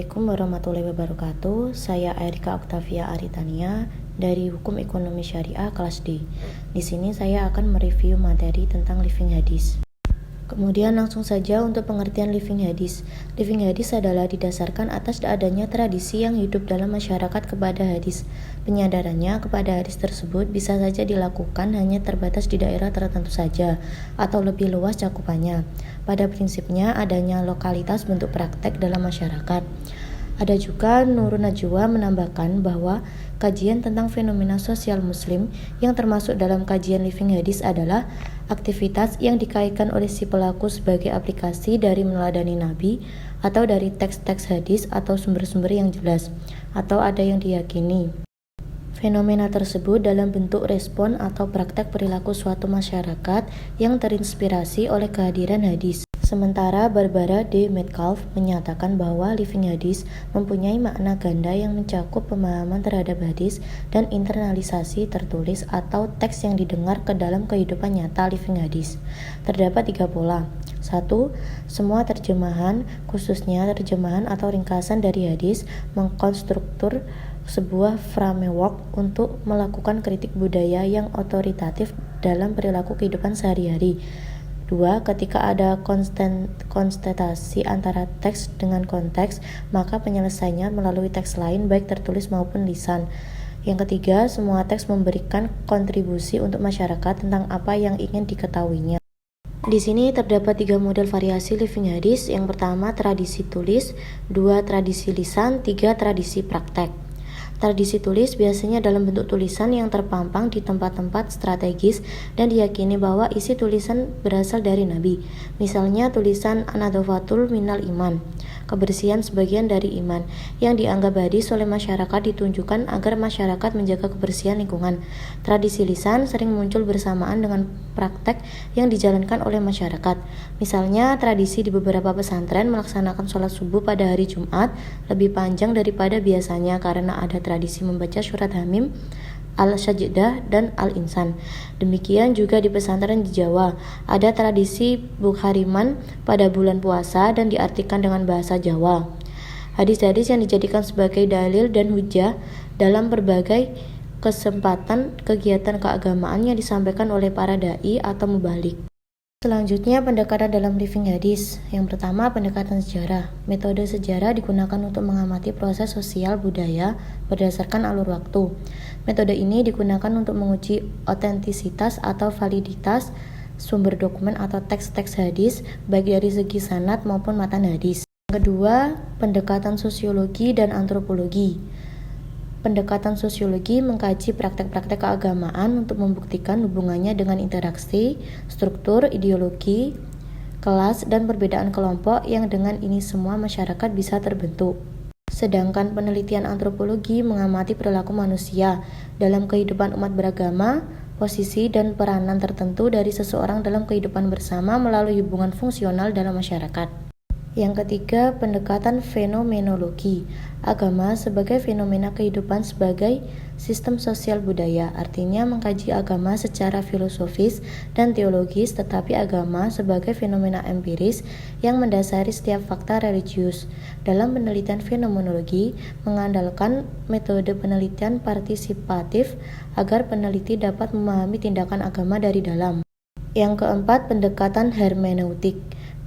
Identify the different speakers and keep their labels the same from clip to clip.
Speaker 1: Assalamualaikum warahmatullahi wabarakatuh. Saya Erika Octavia Aritania dari Hukum Ekonomi Syariah kelas D. Di sini saya akan mereview materi tentang living hadis. Kemudian langsung saja untuk pengertian living hadis. Living hadis adalah didasarkan atas adanya tradisi yang hidup dalam masyarakat kepada hadis. Penyadarannya kepada hadis tersebut bisa saja dilakukan hanya terbatas di daerah tertentu saja atau lebih luas cakupannya. Pada prinsipnya adanya lokalitas bentuk praktek dalam masyarakat. Ada juga Nurun Najwa menambahkan bahwa kajian tentang fenomena sosial muslim yang termasuk dalam kajian living hadis adalah aktivitas yang dikaitkan oleh si pelaku sebagai aplikasi dari meneladani Nabi atau dari teks-teks hadis atau sumber-sumber yang jelas, atau ada yang diyakini fenomena tersebut dalam bentuk respon atau praktek perilaku suatu masyarakat yang terinspirasi oleh kehadiran hadis. Sementara Barbara D. Metcalf menyatakan bahwa living hadis mempunyai makna ganda yang mencakup pemahaman terhadap hadis dan internalisasi tertulis atau teks yang didengar ke dalam kehidupan nyata living hadis. Terdapat 3 pola. 1. Semua terjemahan, khususnya terjemahan atau ringkasan dari hadis, mengkonstruktur sebuah framework untuk melakukan kritik budaya yang otoritatif dalam perilaku kehidupan sehari-hari. 2. Ketika ada konstatasi antara teks dengan konteks, maka penyelesaiannya melalui teks lain baik tertulis maupun lisan. Yang ketiga, semua teks memberikan kontribusi untuk masyarakat tentang apa yang ingin diketahuinya. Di sini terdapat 3 model variasi living hadis. Yang pertama, tradisi tulis, 2 tradisi lisan, 3 tradisi praktek. Tradisi tulis biasanya dalam bentuk tulisan yang terpampang di tempat-tempat strategis dan diyakini bahwa isi tulisan berasal dari Nabi. Misalnya tulisan An-Nadhafatul Minal Iman, kebersihan sebagian dari iman, yang dianggap hadis oleh masyarakat ditunjukkan agar masyarakat menjaga kebersihan lingkungan. Tradisi lisan sering muncul bersamaan dengan praktek yang dijalankan oleh masyarakat. Misalnya tradisi di beberapa pesantren melaksanakan sholat subuh pada hari Jumat lebih panjang daripada biasanya karena ada tradisi membaca surat Hamim, Al-Sajdah, dan Al-Insan. Demikian juga di pesantren di Jawa, ada tradisi Bukhariman pada bulan puasa dan diartikan dengan bahasa Jawa. Hadis-hadis yang dijadikan sebagai dalil dan hujah dalam berbagai kesempatan kegiatan keagamaan yang disampaikan oleh para dai atau mubalik. Selanjutnya, pendekatan dalam living hadis. Yang pertama, pendekatan sejarah. Metode sejarah digunakan untuk mengamati proses sosial budaya berdasarkan alur waktu. Metode ini digunakan untuk menguji otentisitas atau validitas sumber dokumen atau teks-teks hadis, baik dari segi sanad maupun matan hadis. Yang kedua, pendekatan sosiologi dan antropologi. Pendekatan sosiologi mengkaji praktek-praktek keagamaan untuk membuktikan hubungannya dengan interaksi, struktur, ideologi, kelas, dan perbedaan kelompok yang dengan ini semua masyarakat bisa terbentuk. Sedangkan penelitian antropologi mengamati perilaku manusia dalam kehidupan umat beragama, posisi dan peranan tertentu dari seseorang dalam kehidupan bersama melalui hubungan fungsional dalam masyarakat. Yang ketiga, pendekatan fenomenologi. Agama sebagai fenomena kehidupan sebagai sistem sosial budaya, artinya mengkaji agama secara filosofis dan teologis, tetapi agama sebagai fenomena empiris yang mendasari setiap fakta religius. Dalam penelitian fenomenologi, mengandalkan metode penelitian partisipatif agar peneliti dapat memahami tindakan agama dari dalam. Yang keempat, pendekatan hermeneutik.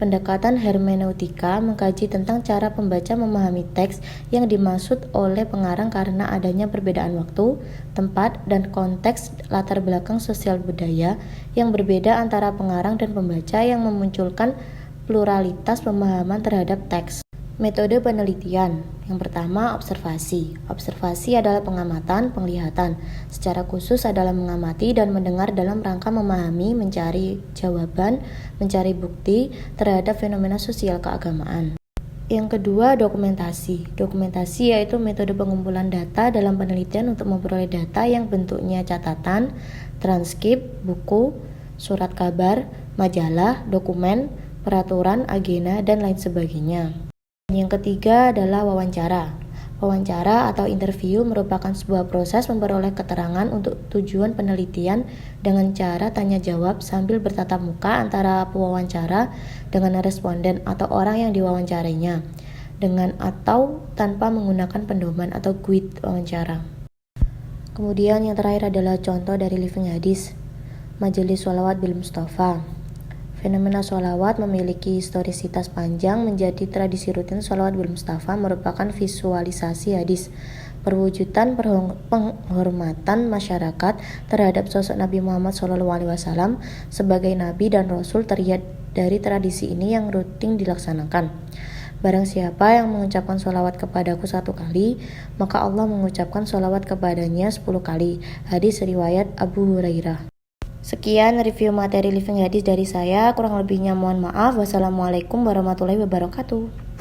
Speaker 1: Pendekatan hermeneutika mengkaji tentang cara pembaca memahami teks yang dimaksud oleh pengarang karena adanya perbedaan waktu, tempat, dan konteks latar belakang sosial budaya yang berbeda antara pengarang dan pembaca yang memunculkan pluralitas pemahaman terhadap teks. Metode penelitian. Yang pertama, observasi. Observasi adalah pengamatan, penglihatan. Secara khusus adalah mengamati dan mendengar dalam rangka memahami, mencari jawaban, mencari bukti terhadap fenomena sosial keagamaan. Yang kedua, dokumentasi. Dokumentasi yaitu metode pengumpulan data dalam penelitian untuk memperoleh data yang bentuknya catatan, transkrip, buku, surat kabar, majalah, dokumen, peraturan, agenda, dan lain sebagainya. Yang ketiga adalah wawancara. Wawancara atau interview merupakan sebuah proses memperoleh keterangan untuk tujuan penelitian dengan cara tanya jawab sambil bertatap muka antara pewawancara dengan responden atau orang yang diwawancarainya. dengan atau tanpa menggunakan pedoman atau guide wawancara. Kemudian yang terakhir adalah contoh dari living hadis, Majelis Sholawat bil Mustafa. Fenomena sholawat memiliki historisitas panjang. Menjadi tradisi rutin sholawat bil Mustafa merupakan visualisasi hadis, perwujudan penghormatan masyarakat terhadap sosok Nabi Muhammad SAW sebagai Nabi dan Rasul. Terlihat dari tradisi ini yang rutin dilaksanakan. Barang siapa yang mengucapkan sholawat kepadaku 1 kali, maka Allah mengucapkan sholawat kepadanya 10 kali. Hadis riwayat Abu Hurairah. Sekian review materi living hadis dari saya, kurang lebihnya mohon maaf. Wassalamualaikum warahmatullahi wabarakatuh.